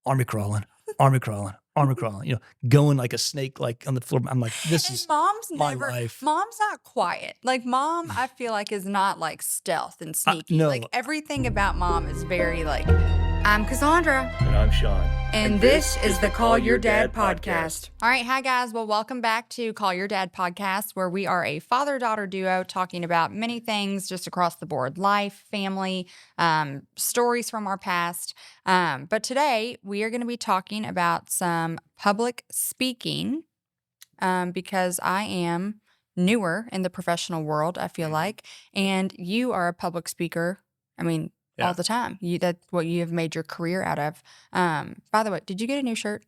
army crawling, army crawling, army crawling, going like a snake, like on the floor. I'm like, this And is my life. mom's not quiet. Like mom, I feel like is not like stealth and sneaky. Like No, everything about mom is very like, I'm Cassandra. and I'm Sean. And this is the Call Your Dad podcast. All right. Hi, guys. Well, welcome back to Call Your Dad podcast, where we are a father-daughter duo talking about many things just across the board, life, family, stories from our past. But today we are going to be talking about some public speaking because I am newer in the professional world, I feel like, and you are a public speaker. I mean, all Yeah, the time. That's what you have made your career out of. By the way, did you get a new shirt?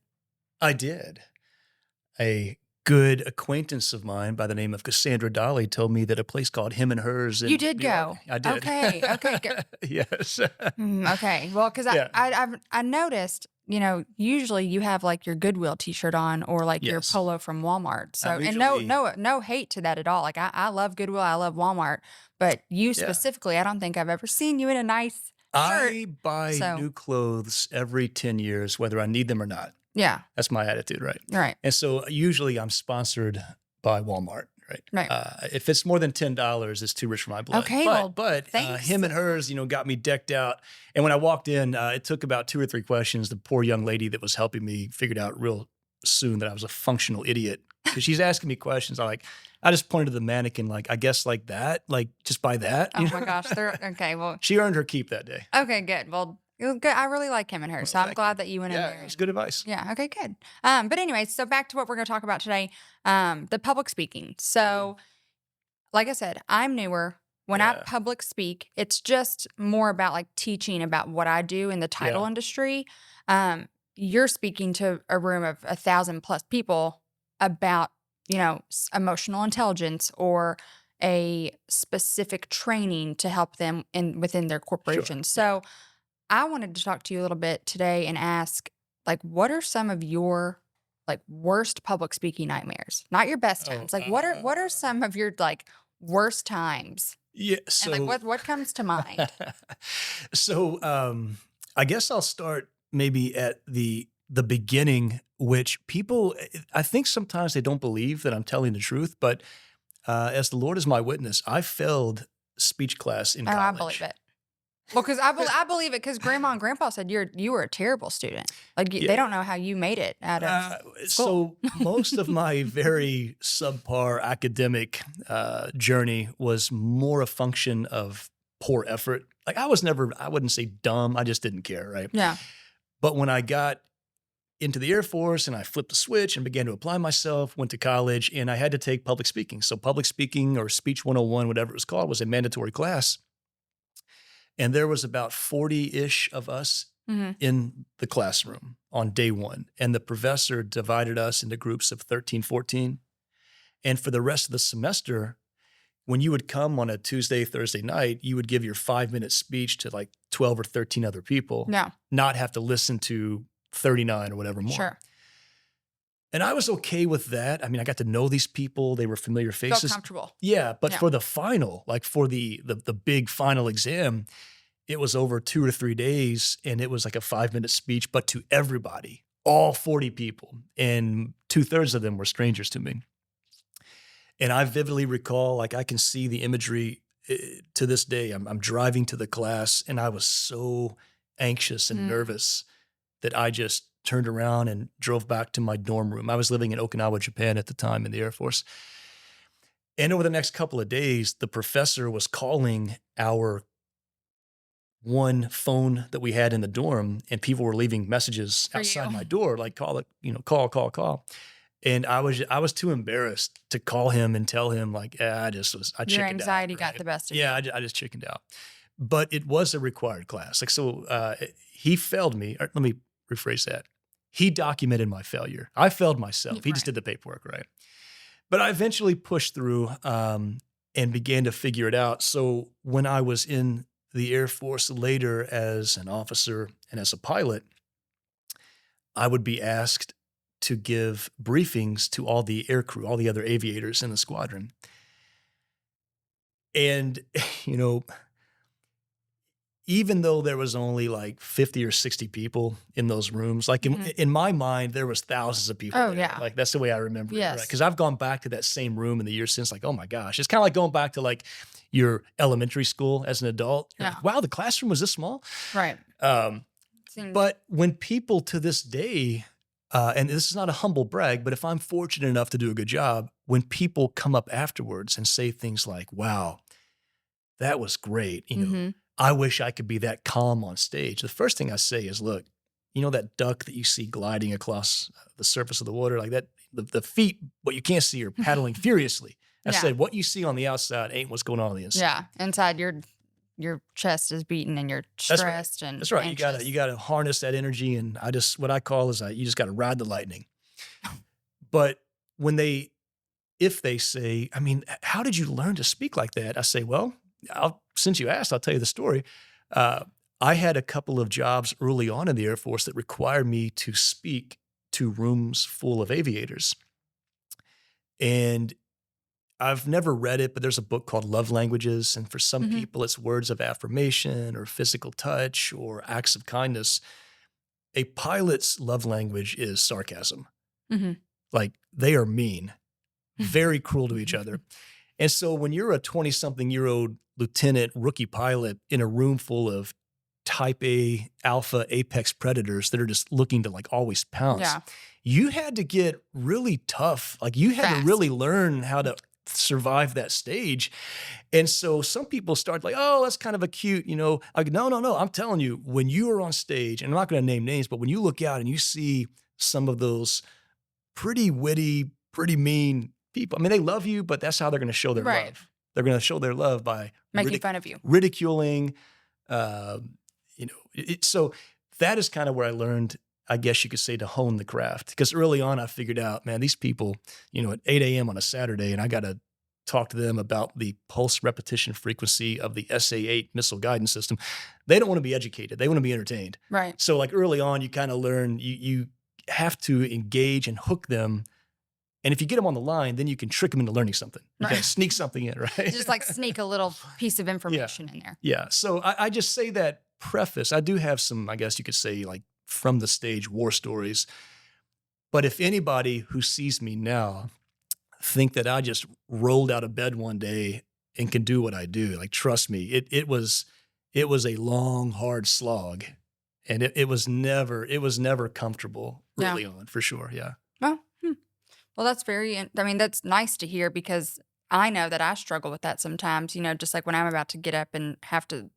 I did. A good acquaintance of mine by the name of Cassandra told me that a place called Him and Hers. You did go. I did. Okay, good. Yes. Okay. Well, because Yeah. I noticed, usually you have like your Goodwill T-shirt on or like your Yes. polo from Walmart. So, and usually- no hate to that at all. Like I love Goodwill, I love Walmart, but you Yeah. specifically, I don't think I've ever seen you in a nice shirt. I buy So- new clothes every 10 years, whether I need them or not. Yeah. That's my attitude, right? Right. And so usually I'm sponsored by Walmart, right? Right. If it's more than $10, it's too rich for my blood. Okay, but thanks. Him and Hers, got me decked out. And when I walked in, it took about 2 or 3 questions. The poor young lady that was helping me figured out real soon that I was a functional idiot because she's asking me questions. I just pointed to the mannequin, like, I guess like that, like just buy that. Oh my gosh. Okay. Well, She earned her keep that day. okay, good. Well, good. I really like him and her, so I'm thank glad that you went in Yeah, there. it's good advice. Yeah. Okay. Good. But anyway, so back to what we're going to talk about today, the public speaking. So, like I said, I'm newer. When I Yeah. public speak, it's just more about like teaching about what I do in the title Yeah. industry. You're speaking to a room of 1,000+ people about, emotional intelligence or a specific training to help them within their corporation. So, I wanted to talk to you a little bit today and ask, like, what are some of your like worst public speaking nightmares? Not your best Oh, times. Like, what are some of your like worst times? Yeah. So And like, what comes to mind? So I guess I'll start maybe at the beginning, which people, I think sometimes they don't believe that I'm telling the truth, but as the Lord is my witness, I failed speech class in Oh, college. I believe it. Well, because I believe it because Grandma and Grandpa said you were a terrible student. Like they don't know how you made it out of. So most of my very subpar academic journey was more a function of poor effort. Like I wouldn't say dumb. I just didn't care, right? Yeah. But when I got into the Air Force and I flipped the switch and began to apply myself, went to college, and I had to take public speaking. So public speaking or Speech 101, whatever it was called, was a mandatory class. And there was about 40-ish of us in the classroom on day one. And the professor divided us into groups of 13, 14. And for the rest of the semester, when you would come on a Tuesday, Thursday night, you would give your 5-minute speech to like 12 or 13 other people, not have to listen to 39 or whatever more. Sure. And I was okay with that. I mean, I got to know these people. They were familiar faces. Felt comfortable. Yeah, but Yeah. for the final, like for the big final exam, it was over 2 or 3 days, and it was like a 5-minute speech, but to everybody, all 40 people, and 2/3 of them were strangers to me. And I vividly recall, like I can see the imagery to this day. I'm driving to the class, and I was so anxious and nervous that I just turned around and drove back to my dorm room. I was living in Okinawa, Japan at the time in the Air Force. And over the next couple of days, the professor was calling our one phone that we had in the dorm, and people were leaving messages For outside you. my door, like call it, call. And I was too embarrassed to call him and tell him like, I chickened out. Your anxiety got right? the best of Yeah, you. I just chickened out. But it was a required class. Like, so he failed me. Or let me rephrase that. He documented my failure. I failed myself. He just Right. did the paperwork, right? But I eventually pushed through and began to figure it out. So when I was in the Air Force later as an officer and as a pilot, I would be asked to give briefings to all the air crew, all the other aviators in the squadron. And, even though there was only like 50 or 60 people in those rooms, like in my mind, there was thousands of people. Oh, there. yeah. Like that's the way I remember it. Yes. Right? Because I've gone back to that same room in the years since, like, oh my gosh. It's kind of like going back to like your elementary school as an adult. You're like, wow, the classroom was this small. Right. But when people to this day, and this is not a humble brag, but if I'm fortunate enough to do a good job, when people come up afterwards and say things like, wow, that was great. You know, I wish I could be that calm on stage. The first thing I say is, look, you know that duck that you see gliding across the surface of the water like that? The feet, what you can't see, are paddling furiously. I said, what you see on the outside ain't what's going on the inside. Yeah, inside your chest is beating and you're stressed and that's right. anxious. You gotta harness that energy, and what I call is you just gotta ride the lightning. But if they say, I mean, how did you learn to speak like that? I say, well, since you asked, I'll tell you the story. I had a couple of jobs early on in the Air Force that required me to speak to rooms full of aviators. And I've never read it, but there's a book called Love Languages. And for some people, it's words of affirmation or physical touch or acts of kindness. A pilot's love language is sarcasm. Like they are mean, very cruel to each other. And so when you're a 20-something-year-old lieutenant rookie pilot in a room full of type A alpha apex predators that are just looking to like always pounce, you had to get really tough. Like you had to really learn how to survive that stage. And so some people start like, oh, that's kind of a cute, you know, like, no. I'm telling you, when you are on stage, and I'm not going to name names, but when you look out and you see some of those pretty witty, pretty mean people, I mean, they love you, but that's how they're going to show their love. They're going to show their love by making fun of you, ridiculing, you know, so that is kind of where I learned, I guess you could say, to hone the craft. Because early on, I figured out, man, these people, you know, at 8 a.m. on a Saturday, and I got to talk to them about the pulse repetition frequency of the SA-8 missile guidance system. They don't want to be educated. They want to be entertained. Right. So like early on, you kind of learn, you have to engage and hook them. And if you get them on the line, then you can trick them into learning something. You can sneak something in, right? Just like sneak a little piece of information in there. Yeah. So I just say that preface. I do have some, I guess you could say, like from the stage war stories. But if anybody who sees me now think that I just rolled out of bed one day and can do what I do, like, trust me, it was a long, hard slog. And it was never comfortable early on, for sure. Yeah. Well, that's that's nice to hear, because I know that I struggle with that sometimes, you know, just like when I'm about to get up and have to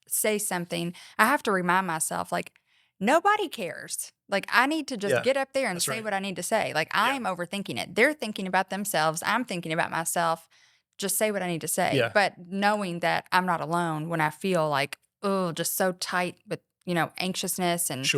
say something, I have to remind myself, like, nobody cares. Like, I need to just get up there and say what I need to say. Like, I'm overthinking it. They're thinking about themselves. I'm thinking about myself. Just say what I need to say. Yeah. But knowing that I'm not alone when I feel like, oh, just so tight with, you know, anxiousness, and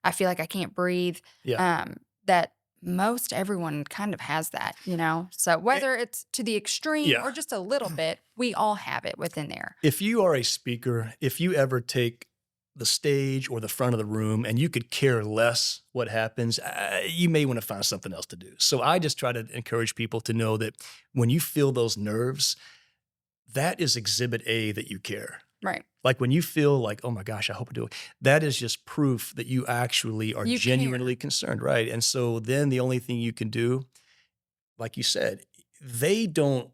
I feel like I can't breathe. That most everyone kind of has that, you know? So whether it's to the extreme or just a little bit, we all have it within there. If you are a speaker, if you ever take the stage or the front of the room and you could care less what happens, you may want to find something else to do. So I just try to encourage people to know that when you feel those nerves, that is exhibit A that you care. Right. Like when you feel like, oh my gosh, I hope I do it, that is just proof that you actually are genuinely concerned, right? And so then the only thing you can do, like you said, they don't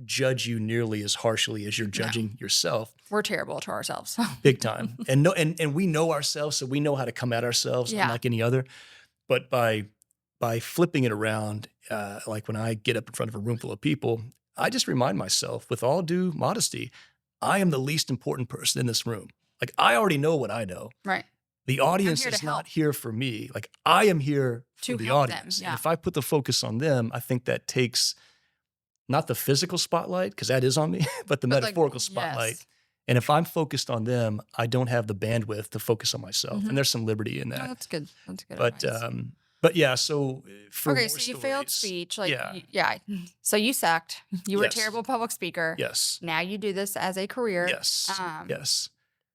judge you nearly as harshly as you're judging yourself. We're terrible to ourselves. Big time. And we know ourselves, so we know how to come at ourselves unlike any other. But by flipping it around, like when I get up in front of a room full of people, I just remind myself, with all due modesty, I am the least important person in this room. Like, I already know what I know. Right. The audience is not here for me. Like, I am here for the audience. Them, and if I put the focus on them, I think that takes not the physical spotlight, because that is on me, but the metaphorical spotlight. Yes. And if I'm focused on them, I don't have the bandwidth to focus on myself. And there's some liberty in that. No, that's good. That's good. But yeah, so for so you failed speech. Like, So you sucked. You were a terrible public speaker. Yes. Now you do this as a career. Yes. Yes.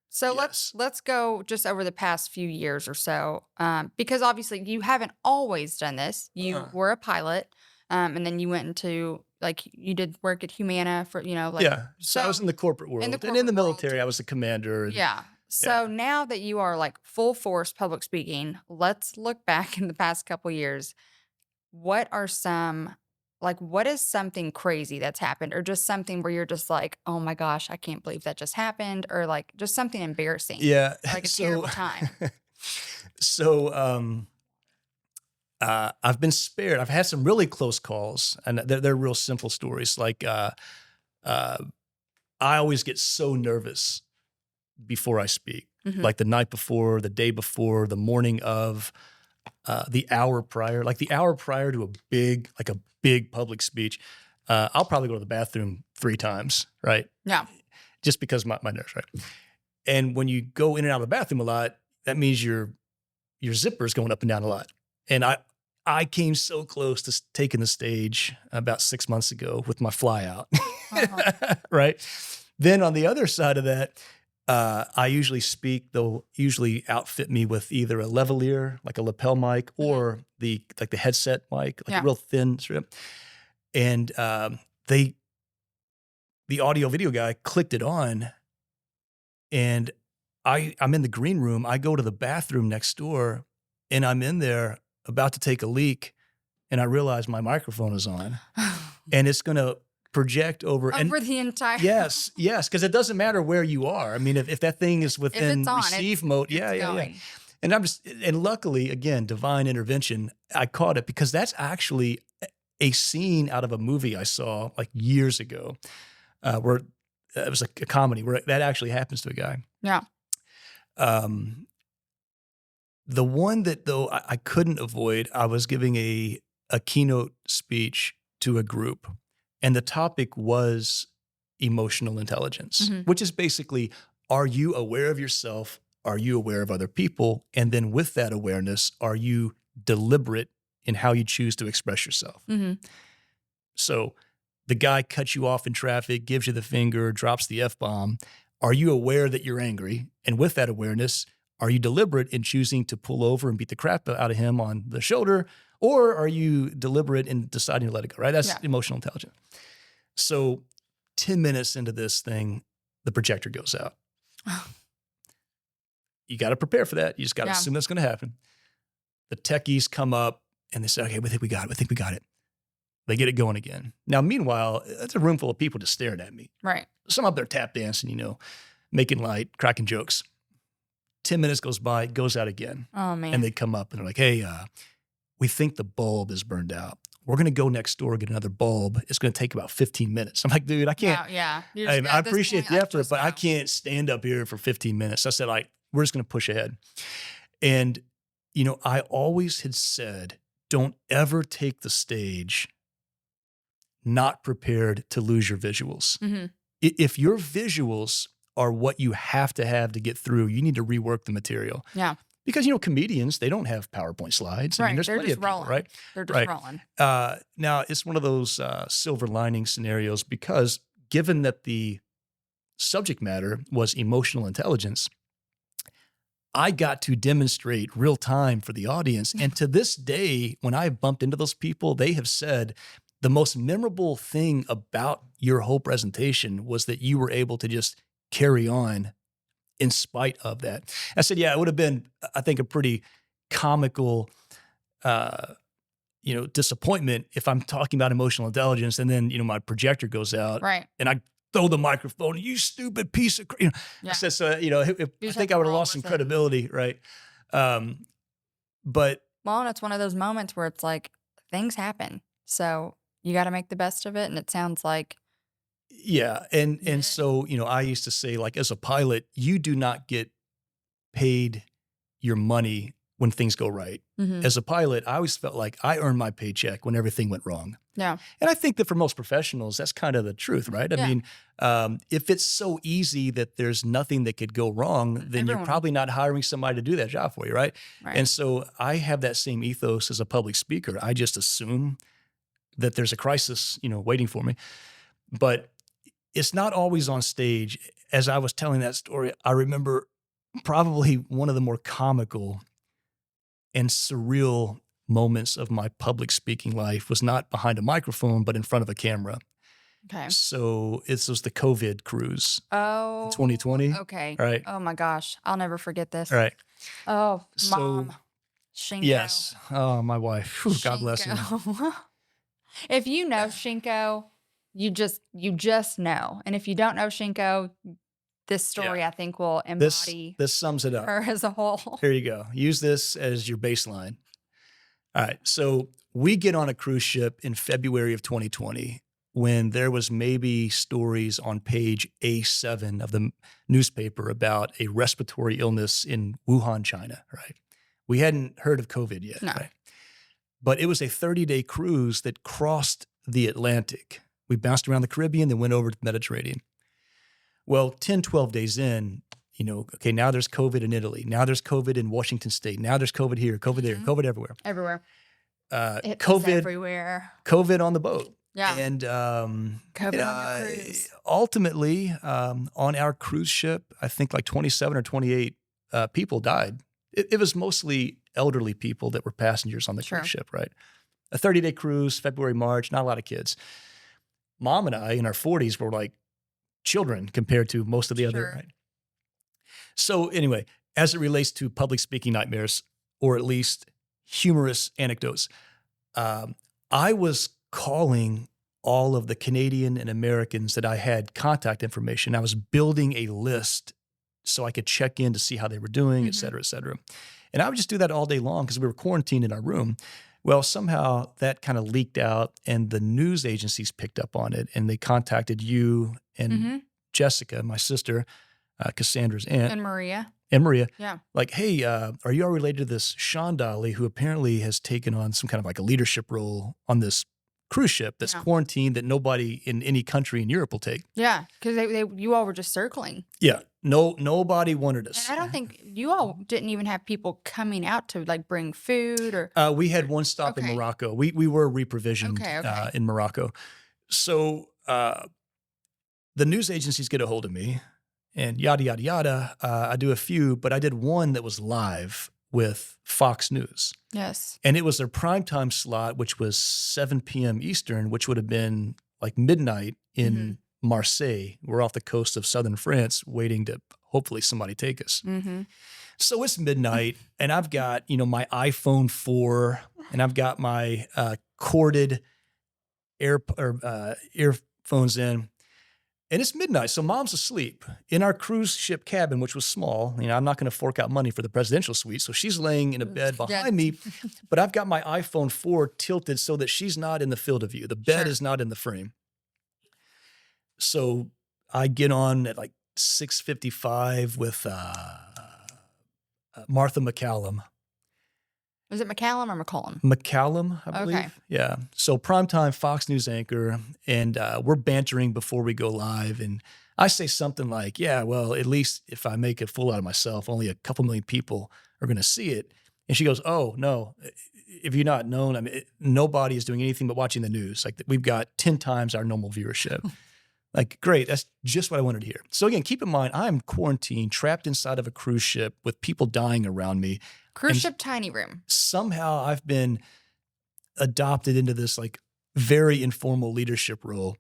So let's go just over the past few years or so, because obviously you haven't always done this. You were a pilot, and then you went into, like, you did work at Humana for, you know, like. So I was in the corporate world. And in the military, I was a commander. So now that you are like full force public speaking, let's look back in the past couple years. What are what is something crazy that's happened, or just something where you're just like, oh my gosh, I can't believe that just happened, or like just something embarrassing, Yeah. like a terrible time? So, I've been spared. I've had some really close calls, and they're real simple stories. Like, I always get so nervous before I speak, like the night before, the day before, the morning of, the hour prior, like the hour prior to a big public speech. I'll probably go to the bathroom 3 times, right? Yeah. Just because my nerves, right? And when you go in and out of the bathroom a lot, that means your zipper's going up and down a lot. And I came so close to taking the stage about 6 months ago with my fly out, right? Then on the other side of that, I usually speak. They'll usually outfit me with either a lavalier, like a lapel mic, or the headset mic, like a real thin strip. And the audio video guy clicked it on, and I'm in the green room. I go to the bathroom next door, and I'm in there about to take a leak, and I realize my microphone is on, and it's going to project over the entire. Yes, because it doesn't matter where you are. I mean, if that thing is within receive mode, yeah. And luckily, again, divine intervention, I caught it, because that's actually a scene out of a movie I saw like years ago, where it was a comedy where that actually happens to a guy. Yeah. The one that though I couldn't avoid, I was giving a keynote speech to a group, and the topic was emotional intelligence, which is basically, are you aware of yourself? Are you aware of other people? And then with that awareness, are you deliberate in how you choose to express yourself? So the guy cuts you off in traffic, gives you the finger, drops the F-bomb. Are you aware that you're angry? And with that awareness, are you deliberate in choosing to pull over and beat the crap out of him on the shoulder? Or are you deliberate in deciding to let it go, right? That's emotional intelligence. So 10 minutes into this thing, the projector goes out. You got to prepare for that. You just got to assume that's going to happen. The techies come up and they say, okay, we think we got it. We think we got it. They get it going again. Now, meanwhile, it's a room full of people just staring at me. Right. Some up there tap dancing, making light, cracking jokes. 10 minutes goes by, it goes out again. Oh, man. And they come up and they're like, hey, we think the bulb is burned out. We're going to go next door, get another bulb. It's going to take about 15 minutes. I'm like, dude, I can't. Yeah. I appreciate the effort, but I can't stand up here for 15 minutes. I said, we're just going to push ahead. And, I always had said, don't ever take the stage not prepared to lose your visuals. If your visuals are what you have to get through, you need to rework the material. Yeah. Because, comedians, they don't have PowerPoint slides. Right. I mean, there's They're plenty of people, rolling. right? They're just rolling. Now, it's one of those silver lining scenarios, because given that the subject matter was emotional intelligence, I got to demonstrate real time for the audience. And to this day, when I bumped into those people, they have said the most memorable thing about your whole presentation was that you were able to just carry on in spite of that. I said, yeah, it would have been, I think, a pretty comical, disappointment if I'm talking about emotional intelligence and then, my projector goes out, right, and I throw the microphone, you stupid piece of, I said, so, I think I would have lost some credibility, right? But and it's one of those moments where it's like things happen, so you got to make the best of it, and it sounds like. Yeah. And so, I used to say, as a pilot, you do not get paid your money when things go right. As a pilot, I always felt like I earned my paycheck when everything went wrong. Yeah. And I think that for most professionals, that's kind of the truth, right? I mean, if it's so easy that there's nothing that could go wrong, then you're probably not hiring somebody to do that job for you, right? And so I have that same ethos as a public speaker. I just assume that there's a crisis, waiting for me. But it's not always on stage. As I was telling that story, I remember probably one of the more comical and surreal moments of my public speaking life was not behind a microphone, but in front of a camera. Okay. So this was the COVID cruise. Oh. 2020. Okay. Right. Oh my gosh. I'll never forget this. Right. Oh, So, Mom. Shinko. yes. Oh, my wife. Whew, God bless her. Shinko. If you know Shinko, you just know. And if you don't know Shinko, this story I think will embody This sums it up. her as a whole. Here you go. Use this as your baseline. All right. So we get on a cruise ship in February of 2020 when there was maybe stories on page A7 of the newspaper about a respiratory illness in Wuhan, China, right? We hadn't heard of COVID yet, No. right? But it was a 30-day cruise that crossed the Atlantic. We bounced around the Caribbean, then went over to the Mediterranean. Well, 10, 12 days in, okay, now there's COVID in Italy. Now there's COVID in Washington State. Now there's COVID here, COVID there, COVID everywhere. Everywhere. It's COVID everywhere. COVID on the boat. Yeah. And COVID on your cruise. ultimately, on our cruise ship, I think like 27 or 28 people died. It was mostly elderly people that were passengers on the Sure. cruise ship, right? A 30-day cruise, February, March, not a lot of kids. Mom and I in our 40s were like children compared to most of the other, Sure. right? So anyway, as it relates to public speaking nightmares, or at least humorous anecdotes, I was calling all of the Canadian and Americans that I had contact information. I was building a list so I could check in to see how they were doing, et cetera, et cetera. And I would just do that all day long because we were quarantined in our room. Well, somehow that kind of leaked out and the news agencies picked up on it and they contacted you and Jessica, my sister, Cassandra's aunt. And Maria. And Maria. Yeah. Like, hey, are you all related to this Sean Dolly who apparently has taken on some kind of like a leadership role on this cruise ship that's quarantined that nobody in any country in Europe will take? Yeah, because you all were just circling. Yeah. Nobody wanted us. And I don't think you all didn't even have people coming out to like bring food or. We had one stop in Morocco. We were reprovisioned in Morocco. So the news agencies get a hold of me and yada, yada, yada. I do a few, but I did one that was live with Fox News. Yes. And it was their primetime slot, which was 7 p.m. Eastern, which would have been like midnight in Marseille. We're off the coast of southern France waiting to hopefully somebody take us. So it's midnight and I've got, my iPhone 4 and I've got my corded earphones in. And it's midnight, so Mom's asleep in our cruise ship cabin, which was small. I'm not going to fork out money for the presidential suite, so she's laying in a bed behind me. But I've got my iPhone 4 tilted so that she's not in the field of view. The bed is not in the frame. So I get on at like 6:55 with Martha McCallum. Was it McCallum or McCollum? McCallum, I believe. Okay. Yeah. So primetime Fox News anchor, and we're bantering before we go live. And I say something like, yeah, well, at least if I make a fool out of myself, only a couple million people are going to see it. And she goes, oh, no. If you're not known, nobody is doing anything but watching the news. Like we've got 10 times our normal viewership. Like, great. That's just what I wanted to hear. So again, keep in mind, I'm quarantined, trapped inside of a cruise ship with people dying around me. Cruise ship tiny room. Somehow I've been adopted into this like very informal leadership role.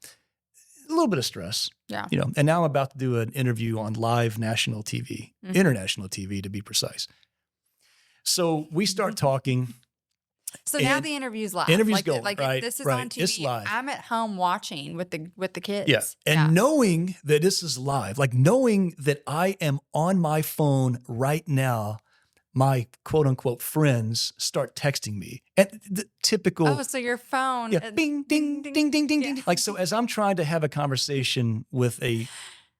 A little bit of stress. Yeah. And now I'm about to do an interview on live national TV, international TV to be precise. So we start talking. So now the interview's live. Interview's going, like right? If this is right. on TV. It's live. I'm at home watching with the kids. Yeah. And knowing that this is live, like knowing that I am on my phone right now, my quote unquote friends start texting me. And the typical. Oh, so your phone. Yeah. Bing, ding, ding, ding, ding, ding. Like, so as I'm trying to have a conversation with a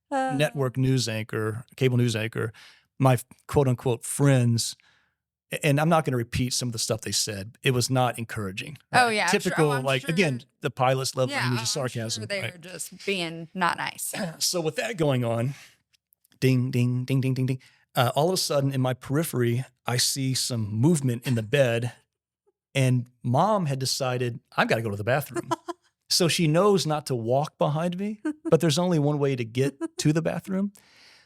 network news anchor, cable news anchor, my quote unquote friends, and I'm not going to repeat some of the stuff they said. It was not encouraging. Oh, yeah. Typical, I'm like, sure again, the pilot's level yeah, language I'm of sarcasm. Sure they're just being not nice. So with that going on, ding, ding, ding, ding, ding, ding. All of a sudden in my periphery, I see some movement in the bed and Mom had decided I've got to go to the bathroom. So she knows not to walk behind me, but there's only one way to get to the bathroom.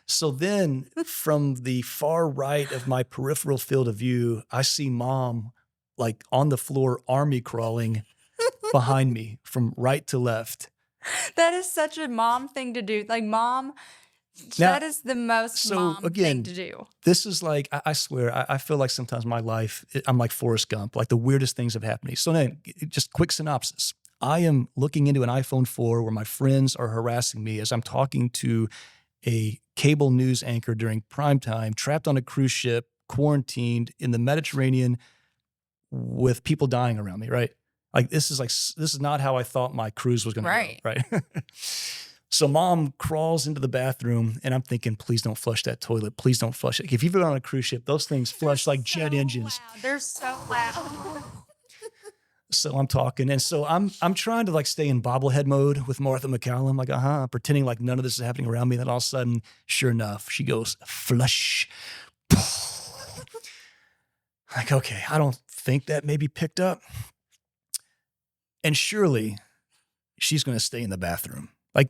So then from the far right of my peripheral field of view, I see Mom like on the floor, army crawling behind me from right to left. That is such a mom thing to do. Like, mom, Now, that is the most so mom again, thing to do. this is like, I swear, I feel like sometimes my life, I'm like Forrest Gump, like the weirdest things have happened to me. So then, just quick synopsis. I am looking into an iPhone 4 where my friends are harassing me as I'm talking to a cable news anchor during prime time, trapped on a cruise ship, quarantined in the Mediterranean with people dying around me, right? This is not how I thought my cruise was going to go, right? So mom crawls into the bathroom and I'm thinking, please don't flush that toilet. Please don't flush it. If you've been on a cruise ship, those things flush like jet engines. Loud. They're so loud. So I'm talking. And so I'm trying to like stay in bobblehead mode with Martha McCallum, like, pretending like none of this is happening around me. Then all of a sudden, sure enough, she goes, flush. Like, okay, I don't think that maybe picked up. And surely she's going to stay in the bathroom. Like,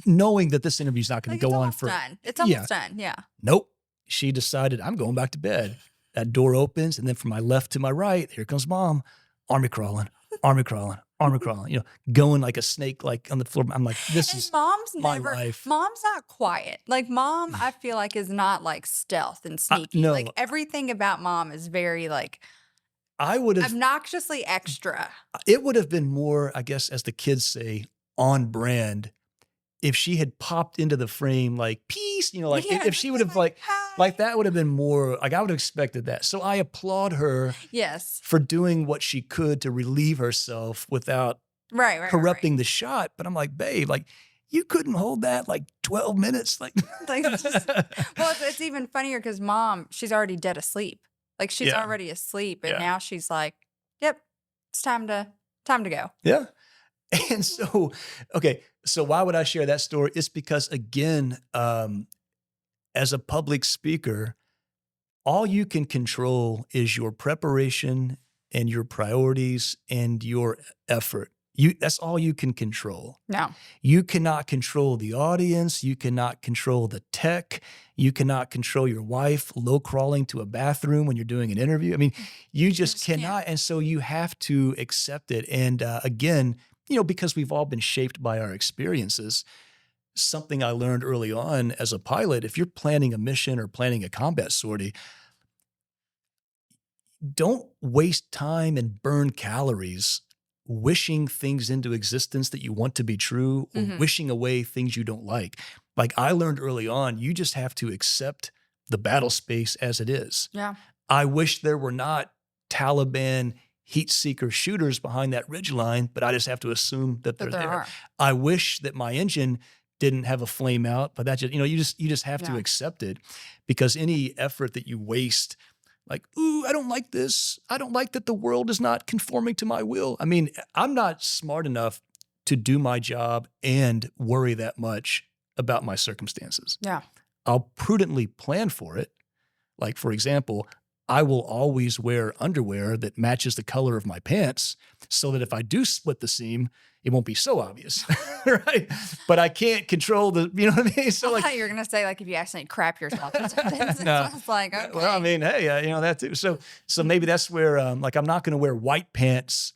knowing that this interview is not going to go on for. It's almost done. Yeah. Nope. She decided, I'm going back to bed. That door opens, and then from my left to my right, here comes mom, army crawling, going like a snake, like on the floor. I'm like, this is my life. Mom's not quiet. Like, mom, I feel like is not like stealth and sneaky. No. Like, everything about mom is very like, I would have obnoxiously extra. It would have been more, I guess, as the kids say, on brand if she had popped into the frame like peace, like if she would have like that would have been more like I would have expected that. So I applaud her for doing what she could to relieve herself without corrupting the shot. But I'm like, babe, like you couldn't hold that like 12 minutes. Like it's even funnier because mom, she's already dead asleep. Like she's already asleep. And now she's like, yep, it's time to go. Yeah. And so, okay, so why would I share that story? It's because, again, as a public speaker, all you can control is your preparation and your priorities and your effort. That's all you can control. No. You cannot control the audience. You cannot control the tech. You cannot control your wife low crawling to a bathroom when you're doing an interview. I mean, you just cannot. And so you have to accept it. And again, because we've all been shaped by our experiences, something I learned early on as a pilot, if you're planning a mission or planning a combat sortie, don't waste time and burn calories wishing things into existence that you want to be true or wishing away things you don't like. Like I learned early on, you just have to accept the battle space as it is. Yeah. I wish there were not Taliban heat seeker shooters behind that ridgeline, but I just have to assume that they're there. I wish that my engine didn't have a flame out, but that just, you just have to accept it, because any effort that you waste, like, ooh, I don't like this. I don't like that the world is not conforming to my will. I mean, I'm not smart enough to do my job and worry that much about my circumstances. Yeah. I'll prudently plan for it. Like, for example, I will always wear underwear that matches the color of my pants so that if I do split the seam, it won't be so obvious, right? But I can't control you know what I mean? So I thought you were going to say, like, if you accidentally crap yourself or something. No. I was like, okay. Well, I mean, hey, that too. So maybe that's where, like, I'm not going to wear white pants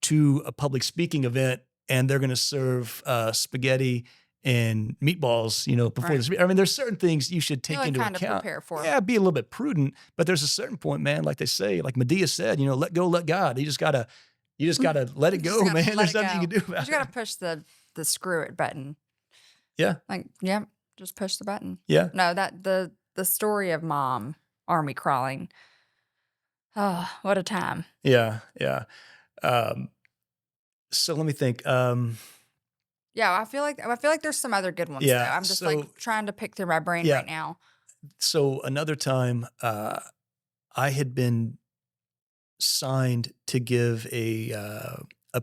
to a public speaking event and they're going to serve spaghetti and meatballs, before this. I mean, there's certain things you should take into account. Prepare for. Yeah, be a little bit prudent, but there's a certain point, man, like they say, like Medea said, let go, let God. You just gotta let it go, man. There's nothing you can do about it. You just gotta push the screw it button. Yeah. Like, just push the button. Yeah. No, that the story of mom army crawling. Oh, what a time. Yeah. Yeah. So let me think. Yeah, I feel like there's some other good ones. Yeah, though. I'm just like trying to pick through my brain right now. So another time, I had been signed to give a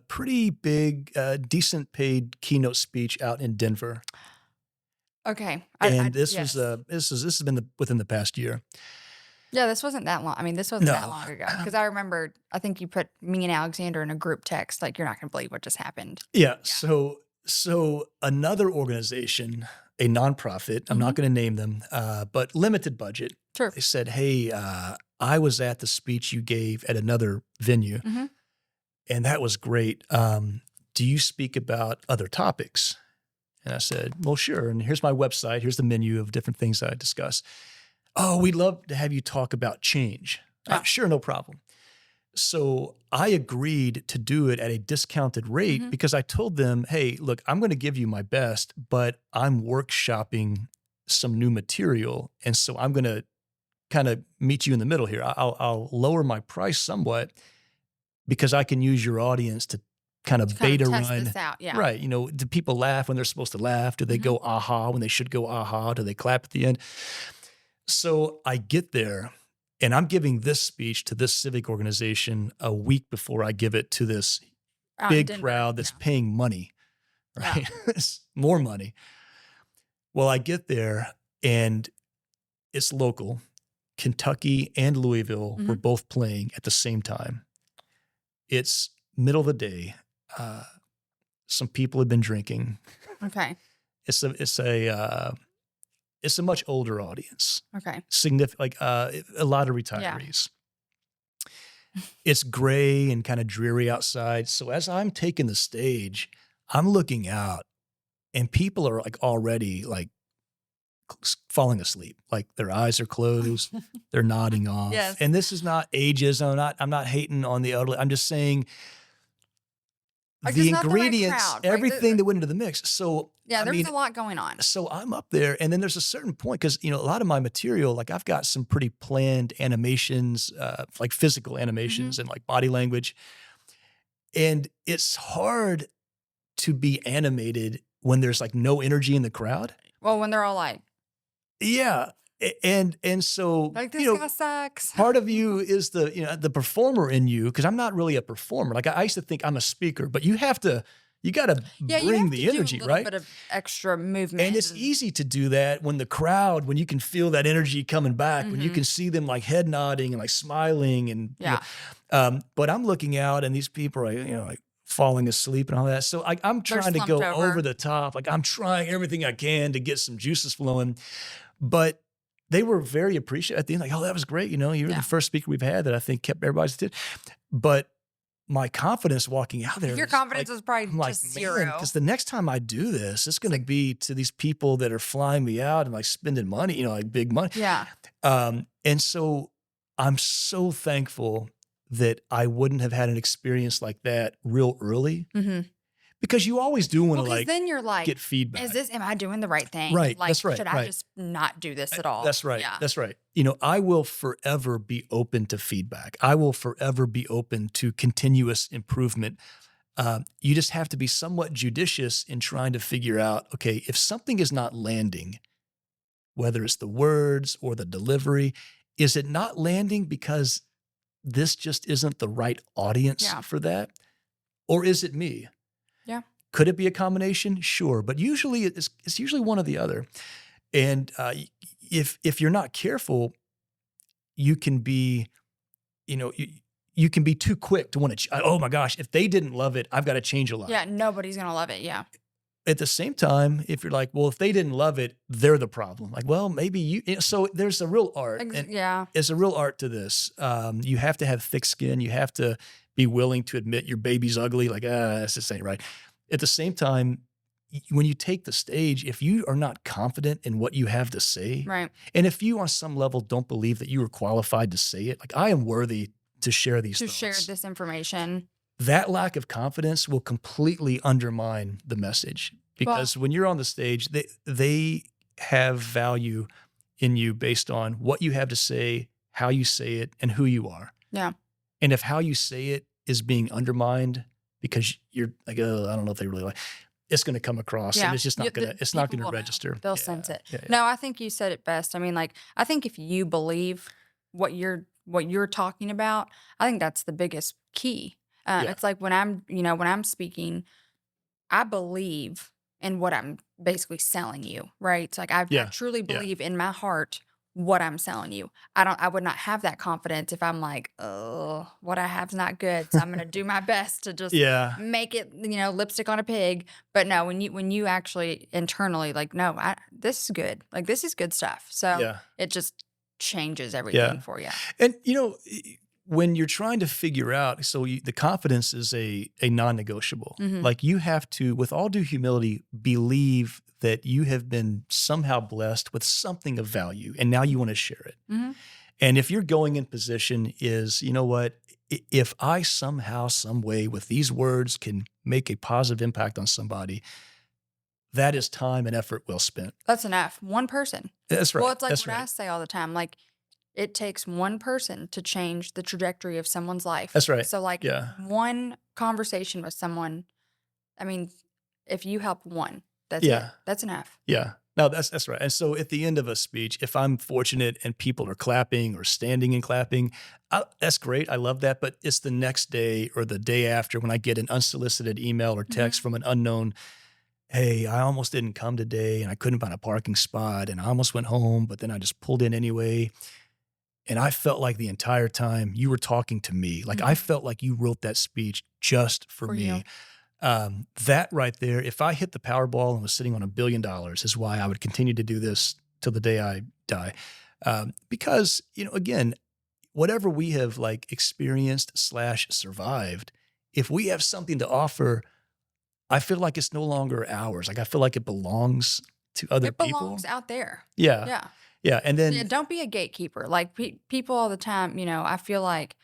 pretty big, decent paid keynote speech out in Denver. Okay, this has been within the past year. Yeah, this wasn't that long. I mean, this wasn't that long ago, because I remember. I think you put me and Alexander in a group text. Like, you're not going to believe what just happened. Yeah. So another organization, a nonprofit, I'm not going to name them, but limited budget. Sure. They said, hey, I was at the speech you gave at another venue, and that was great. do you speak about other topics? And I said, well, sure. And here's my website. Here's the menu of different things that I discuss. Oh, we'd love to have you talk about change. Yeah. Sure, no problem. So I agreed to do it at a discounted rate because I told them, hey, look, I'm going to give you my best, but I'm workshopping some new material. And so I'm going to kind of meet you in the middle here. I'll lower my price somewhat because I can use your audience to kind of beta test run. this out. Yeah. Right. Do people laugh when they're supposed to laugh? Do they go aha when they should go aha? Do they clap at the end? So I get there and I'm giving this speech to this civic organization a week before I give it to this big crowd that's paying money, right? Yeah. More money. Well, I get there and it's local. Kentucky and Louisville were both playing at the same time. It's middle of the day. Some people have been drinking. Okay. It's a much older audience. Okay. Significant, like a lot of retirees. Yeah. It's gray and kind of dreary outside. So as I'm taking the stage, I'm looking out, and people are like already like falling asleep. Like their eyes are closed, they're nodding off. Yes. And this is not ageism. I'm not hating on the elderly. I'm just saying like the ingredients, the right crowd, everything that went into the mix. So yeah, there's a lot going on. So I'm up there, and then there's a certain point because a lot of my material, like I've got some pretty planned animations, like physical animations and like body language, and it's hard to be animated when there's like no energy in the crowd. Well, when they're all like, yeah. And so, like, this guy sucks. Part of you is the performer in you, because I'm not really a performer. Like I used to think I'm a speaker, but you got to bring the energy, right? A bit of extra movement. And it's easy to do that when when you can feel that energy coming back, when you can see them like head nodding and like smiling and, but I'm looking out and these people are, like falling asleep and all that. So I'm trying to go over the top. Like I'm trying everything I can to get some juices flowing, but they were very appreciative at the end. Like, oh, that was great. You were the first speaker we've had that I think kept everybody's attention. But my confidence walking out there. Your confidence was probably just zero. Because the next time I do this, it's going to be to these people that are flying me out and like spending money, like big money. Yeah. And so I'm so thankful that I wouldn't have had an experience like that real early. Because you always do want to then you're like, get feedback. Am I doing the right thing? Right. Like, that's right. Should I just not do this at all? That's right. Yeah. That's right. I will forever be open to feedback. I will forever be open to continuous improvement. You just have to be somewhat judicious in trying to figure out, okay, if something is not landing, whether it's the words or the delivery, is it not landing because this just isn't the right audience for that? Or is it me? Yeah. Could it be a combination? Sure. But usually it's usually one or the other. And if you're not careful, you can be, you can be too quick to want to, oh my gosh, if they didn't love it, I've got to change a lot. Yeah, nobody's going to love it. Yeah. At the same time, if you're like, well, if they didn't love it, they're the problem. Like, well, maybe so there's a real art. It's a real art to this. You have to have thick skin. You have to be willing to admit your baby's ugly. Like, this ain't right. At the same time, when you take the stage, if you are not confident in what you have to say, right, and if you on some level don't believe that you are qualified to say it, like I am worthy to share these thoughts, share this information, that lack of confidence will completely undermine the message. Because when you're on the stage, they have value in you based on what you have to say, how you say it, and who you are. Yeah. And if how you say it is being undermined because you're like, oh, I don't know if they really like, it's going to come across and it's just not going to, it's not going to register. They'll sense it. No, I think you said it best. I mean, like, I think if you believe what you're talking about, I think that's the biggest key. It's like when I'm speaking, I believe in what I'm basically selling you, right? It's like I truly believe in my heart what I'm selling you. I would not have that confidence if I'm like, oh, what I have is not good. So I'm going to do my best to just make it, lipstick on a pig. But no, when you actually internally like, no, this is good. Like this is good stuff. So it just changes everything for you. And when you're trying to figure out, the confidence is a non-negotiable. Like you have to, with all due humility, believe that you have been somehow blessed with something of value, and now you want to share it. And if your going in position is, you know what, if I somehow, some way with these words can make a positive impact on somebody, that is time and effort well spent. That's enough. One person. That's right. Well, it's like That's what I say all the time. Like, it takes one person to change the trajectory of someone's life. That's right. So, like, one conversation with someone, I mean, if you help one, that's it. That's enough. Yeah. No, that's right. And so at the end of a speech, if I'm fortunate and people are clapping or standing and clapping, that's great. I love that. But it's the next day or the day after when I get an unsolicited email or text from an unknown, hey, I almost didn't come today and I couldn't find a parking spot and I almost went home, but then I just pulled in anyway. And I felt like the entire time you were talking to me, like I felt like you wrote that speech just for me. You. That right there, if I hit the Powerball and was sitting on $1 billion, is why I would continue to do this till the day I die. Because, again, whatever we have like experienced / survived, if we have something to offer, I feel like it's no longer ours. Like I feel like it belongs to other people. It belongs out there. Yeah. And then don't be a gatekeeper. Like people all the time, I feel like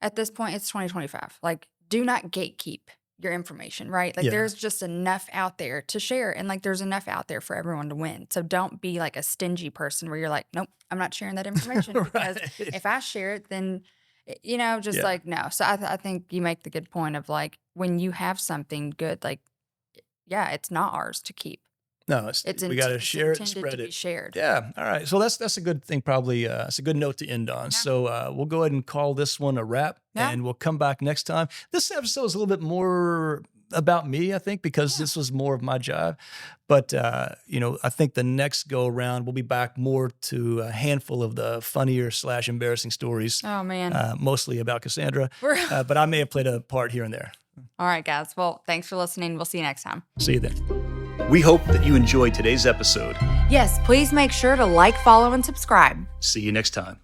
at this point it's 2025. Like, do not gatekeep your information, right? Like there's just enough out there to share, and like there's enough out there for everyone to win. So don't be like a stingy person where you're like, nope, I'm not sharing that information because if I share it, then like no. So I think you make the good point of like when you have something good, like it's not ours to keep. No, we got to share it and spread it. Shared. Yeah. All right. So that's a good thing. Probably it's a good note to end on. Yeah. So we'll go ahead and call this one a wrap, and we'll come back next time. This episode is a little bit more about me, I think, because this was more of my job. But I think the next go around we'll be back more to a handful of the funnier / embarrassing stories. Oh man, mostly about Cassandra, but I may have played a part here and there. All right, guys. Well, thanks for listening. We'll see you next time. See you then. We hope that you enjoyed today's episode. Yes, please make sure to like, follow, and subscribe. See you next time.